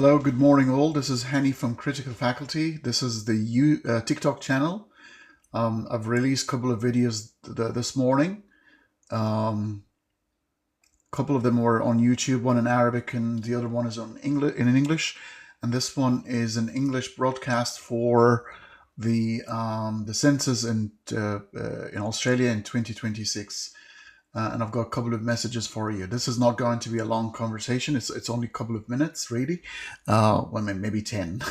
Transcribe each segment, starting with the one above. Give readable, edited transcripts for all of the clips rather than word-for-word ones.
Hello, good morning all. This is Hani from Critical Faculty. This is the TikTok channel. I've released a couple of videos this morning. A couple of them were on YouTube, one in Arabic and the other one is in English. And this one is an English broadcast for the census in Australia in 2026. And I've got a couple of messages for you. This is not going to be a long conversation. It's only a couple of minutes, really. Well, maybe 10.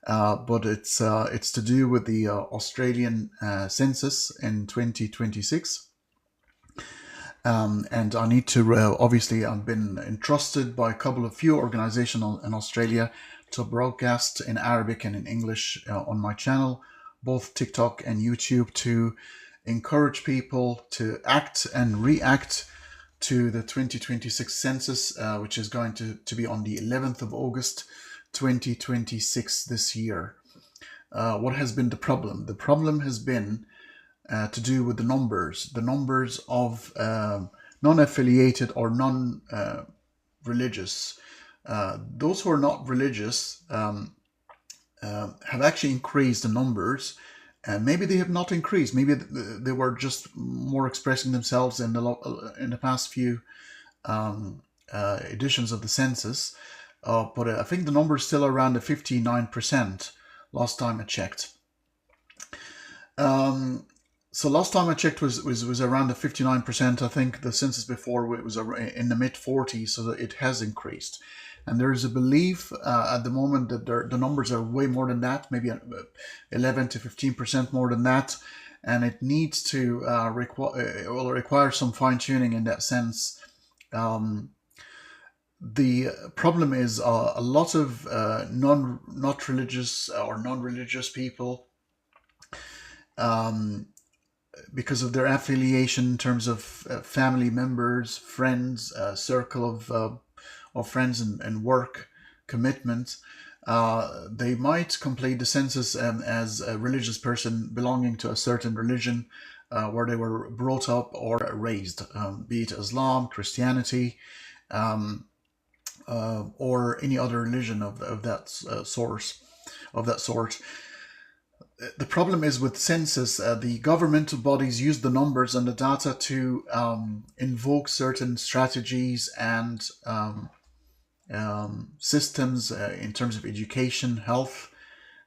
But it's to do with the Australian census in 2026. And I need to, obviously, I've been entrusted by a few organizations in Australia to broadcast in Arabic and in English on my channel, both TikTok and YouTube, to encourage people to act and react to the 2026 census, which is going to be on the 11th of August 2026 this year. What has been the problem? The problem has been to do with the numbers of non-affiliated or non-religious. Those who are not religious have actually increased the numbers. Maybe they have not increased. Maybe they were just more expressing themselves in the past few editions of the census. But I think the number is still around the 59% last time I checked. So last time I checked was around the 59%. I think the census before it was in the mid 40s, so it has increased. And there is a belief at the moment that the numbers are way more than that, maybe 11 to 15% more than that. And it needs to require some fine tuning in that sense. The problem is a lot of not religious or non-religious people, because of their affiliation in terms of family members, friends, circle of friends and work commitment, they might complete the census as a religious person belonging to a certain religion where they were brought up or raised, be it Islam, Christianity, or any other religion of that sort. The problem is with census, the governmental bodies use the numbers and the data to invoke certain strategies and systems in terms of education, health,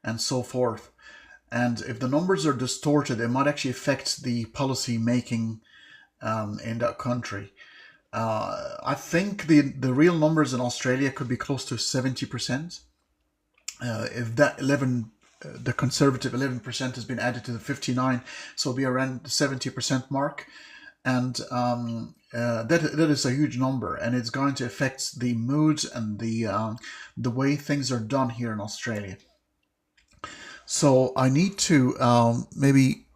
and so forth. And if the numbers are distorted, it might actually affect the policy making in that country. I think the real numbers in Australia could be close to 70%. If that the conservative 11% has been added to the 59, so it'll be around the 70% mark. And that is a huge number, and it's going to affect the mood and the way things are done here in Australia. So I need to maybe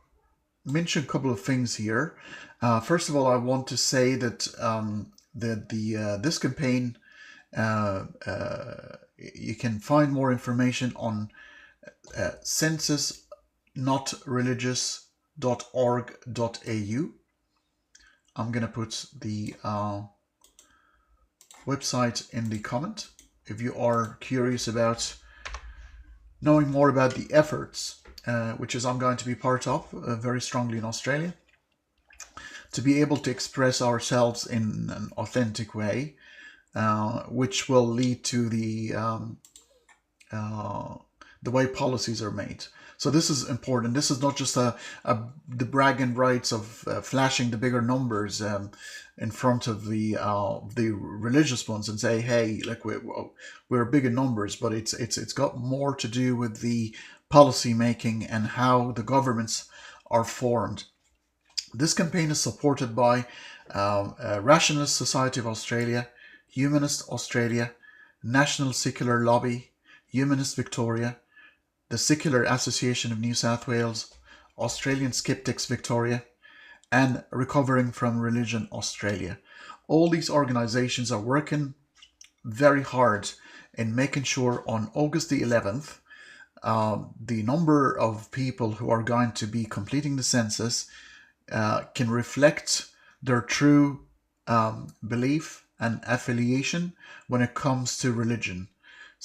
mention a couple of things here. First of all, I want to say that this campaign, you can find more information on censusnotreligious.org.au. I'm going to put the website in the comment if you are curious about knowing more about the efforts, which is I'm going to be part of very strongly in Australia, to be able to express ourselves in an authentic way, which will lead to the way policies are made. So this is important. This is not just the bragging rights of flashing the bigger numbers in front of the religious ones and say, hey, look, we're big in numbers, but it's got more to do with the policy making and how the governments are formed. This campaign is supported by Rationalist Society of Australia, Humanist Australia, National Secular Lobby, Humanist Victoria, the Secular Association of New South Wales, Australian Skeptics Victoria, and Recovering from Religion Australia. All these organizations are working very hard in making sure on August the 11th, the number of people who are going to be completing the census can reflect their true belief and affiliation when it comes to religion.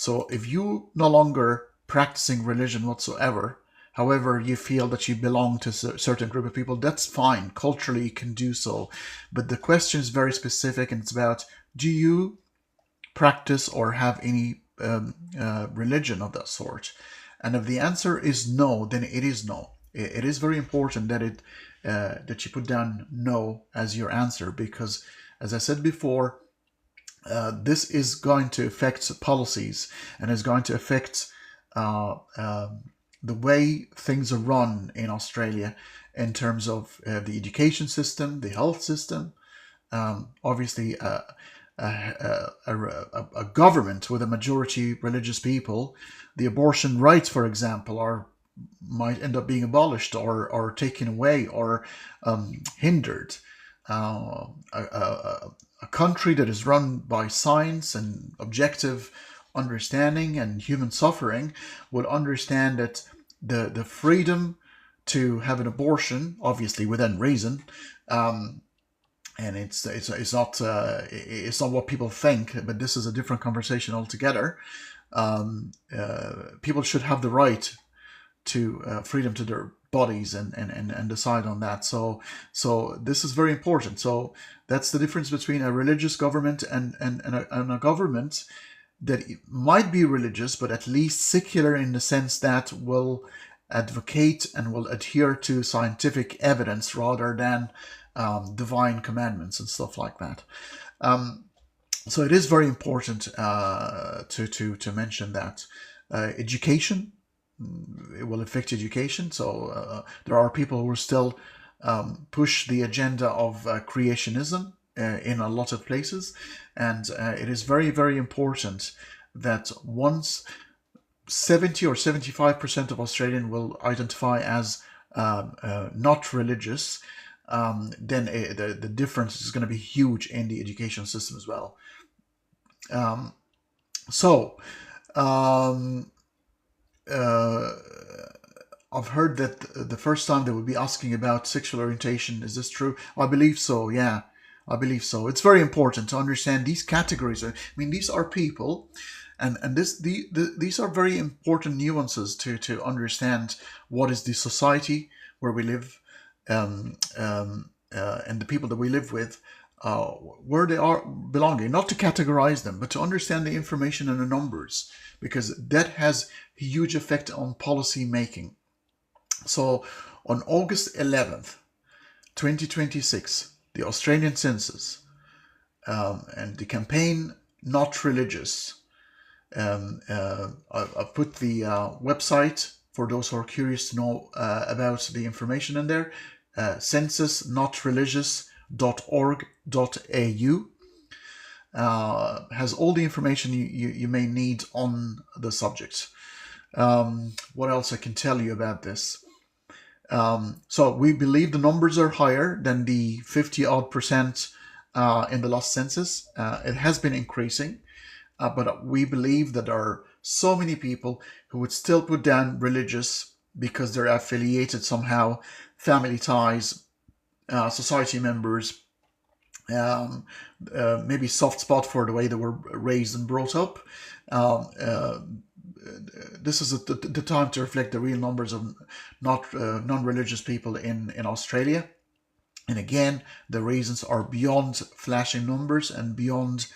So if you no longer practicing religion whatsoever, however you feel that you belong to a certain group of people, that's fine. Culturally, you can do so. But the question is very specific, and it's about, do you practice or have any religion of that sort? And if the answer is no, then it is no. It is very important that that you put down no as your answer, because, as I said before, this is going to affect policies and is going to affect the way things are run in Australia in terms of the education system, the health system. Obviously, a government with a majority religious people, the abortion rights, for example, might end up being abolished or taken away or hindered. A country that is run by science and objective understanding and human suffering would understand that the freedom to have an abortion, obviously within reason, and it's not what people think, but this is a different conversation altogether. People should have the right to freedom to their bodies and decide on that. So this is very important. So that's the difference between a religious government and a government that might be religious, but at least secular in the sense that will advocate and will adhere to scientific evidence rather than divine commandments and stuff like that. So it is very important to mention that education, it will affect education. So there are people who still push the agenda of creationism in a lot of places, and it is very, very important that once 70 or 75% of Australians will identify as not religious, then the difference is going to be huge in the education system as well. I've heard that the first time they will be asking about sexual orientation. Is this true? I believe so, yeah. I believe so. It's very important to understand these categories. I mean, these are people, and these are very important nuances to understand what is the society where we live, and the people that we live with, where they are belonging. Not to categorize them, but to understand the information and the numbers, because that has a huge effect on policy making. So on August 11th, 2026, the Australian Census and the campaign Not Religious, I've put the website for those who are curious to know about the information in there, censusnotreligious.org.au, has all the information you may need on the subject. What else I can tell you about this? So we believe the numbers are higher than the 50 odd percent in the last census. It has been increasing, but we believe that there are so many people who would still put down religious because they're affiliated somehow, family ties, society members, maybe soft spot for the way they were raised and brought up. This is the time to reflect the real numbers of non-religious people in Australia. And again, the reasons are beyond flashing numbers and beyond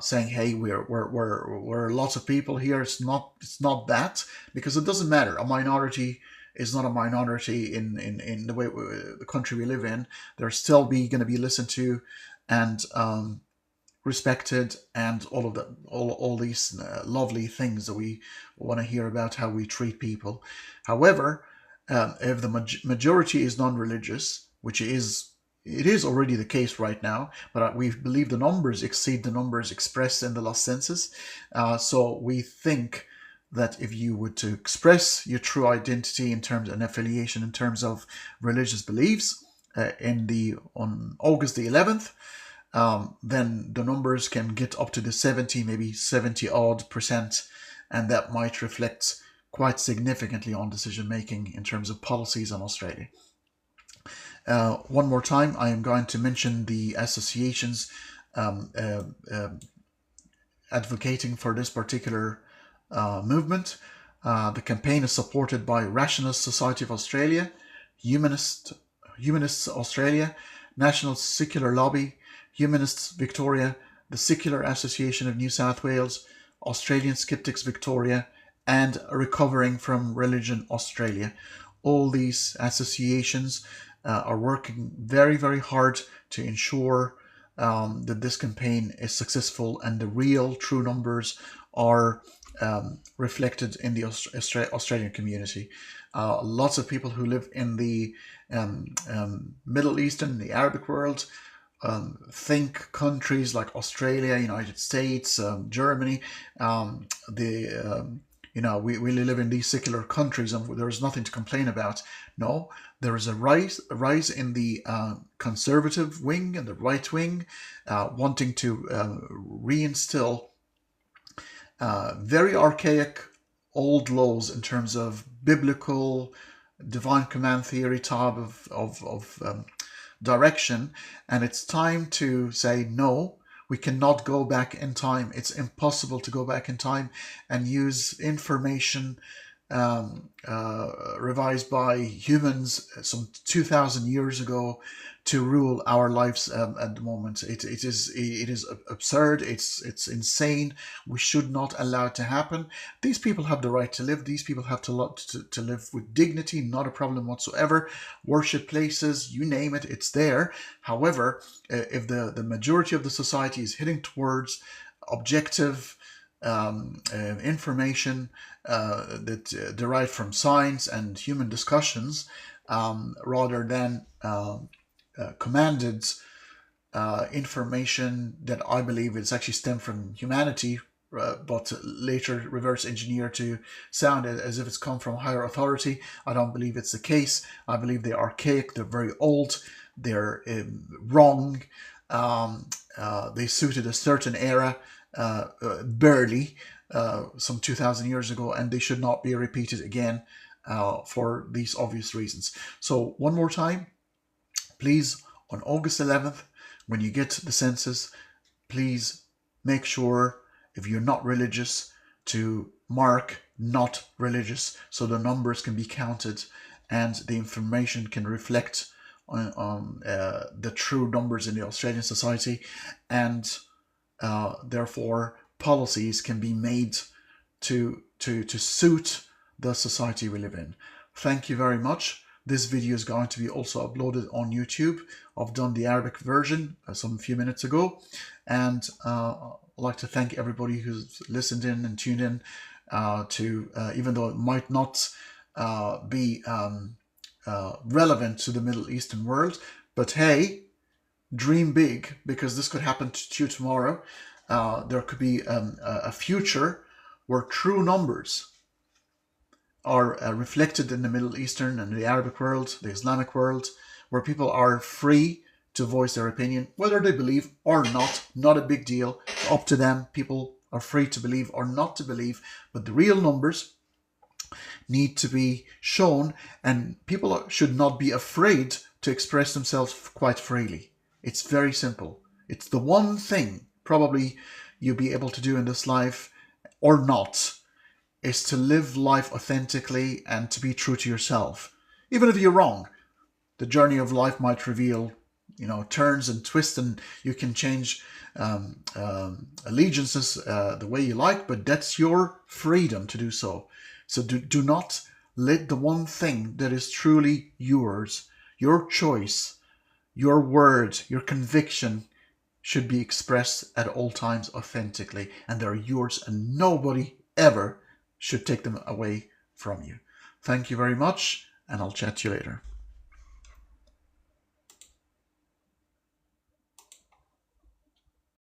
saying, "Hey, we're lots of people here." It's not that, because it doesn't matter. A minority is not a minority in the way the country we live in. They're still going to be listened to and respected, and all of that, all these lovely things that we want to hear about how we treat people. However, if the majority is non-religious, which it is already the case right now, but we believe the numbers exceed the numbers expressed in the last census. So we think that if you were to express your true identity in terms of an affiliation in terms of religious beliefs on August the 11th, then the numbers can get up to the 70, maybe 70 odd percent, and that might reflect quite significantly on decision making in terms of policies in Australia. One more time, I am going to mention the associations advocating for this particular movement. The campaign is supported by Rationalist Society of Australia, Humanists Australia, National Secular Lobby, Humanists Victoria, the Secular Association of New South Wales, Australian Skeptics Victoria, and Recovering from Religion Australia. All these associations are working very, very hard to ensure that this campaign is successful and the real true numbers are reflected in the Australian community. Lots of people who live in the Middle Eastern, the Arabic world, think countries like Australia, United States, Germany, we live in these secular countries and there is nothing to complain about. No, there is a rise in the conservative wing and the right wing, wanting to reinstill very archaic old laws in terms of biblical divine command theory type of direction. And it's time to say, no, we cannot go back in time. It's impossible to go back in time and use information revised by humans some 2,000 years ago to rule our lives at the moment. It is absurd. It's insane. We should not allow it to happen. These people have the right to live. These people have to live with dignity, not a problem whatsoever. Worship places, you name it, it's there. However, if the majority of the society is heading towards objective information that derived from science and human discussions, rather than commanded information that I believe is actually stemmed from humanity, but later reverse engineered to sound as if it's come from higher authority. I don't believe it's the case. I believe they're archaic, they're very old, they're wrong. They suited a certain era, barely, some 2,000 years ago, and they should not be repeated again for these obvious reasons. So one more time, please, on August 11th, when you get the census, please make sure, if you're not religious, to mark not religious so the numbers can be counted and the information can reflect on the true numbers in the Australian society, and therefore policies can be made to suit the society we live in. Thank you very much. This video is going to be also uploaded on YouTube. I've done the Arabic version some few minutes ago, and I'd like to thank everybody who's listened in and tuned in to, even though it might not be relevant to the Middle Eastern world, but hey, dream big, because this could happen to you tomorrow. There could be a future where true numbers are reflected in the Middle Eastern and the Arabic world, the Islamic world, where people are free to voice their opinion, whether they believe or not a big deal, up to them. People are free to believe or not to believe, but the real numbers need to be shown, and people should not be afraid to express themselves quite freely. It's very simple. It's the one thing probably you'll be able to do in this life, or not, is to live life authentically and to be true to yourself. Even if you're wrong, the journey of life might reveal, turns and twists, and you can change allegiances the way you like, but that's your freedom to do so. So do not let the one thing that is truly yours, your choice, your word, your conviction, should be expressed at all times authentically, and they're yours, and nobody ever should take them away from you. Thank you very much, and I'll chat to you later.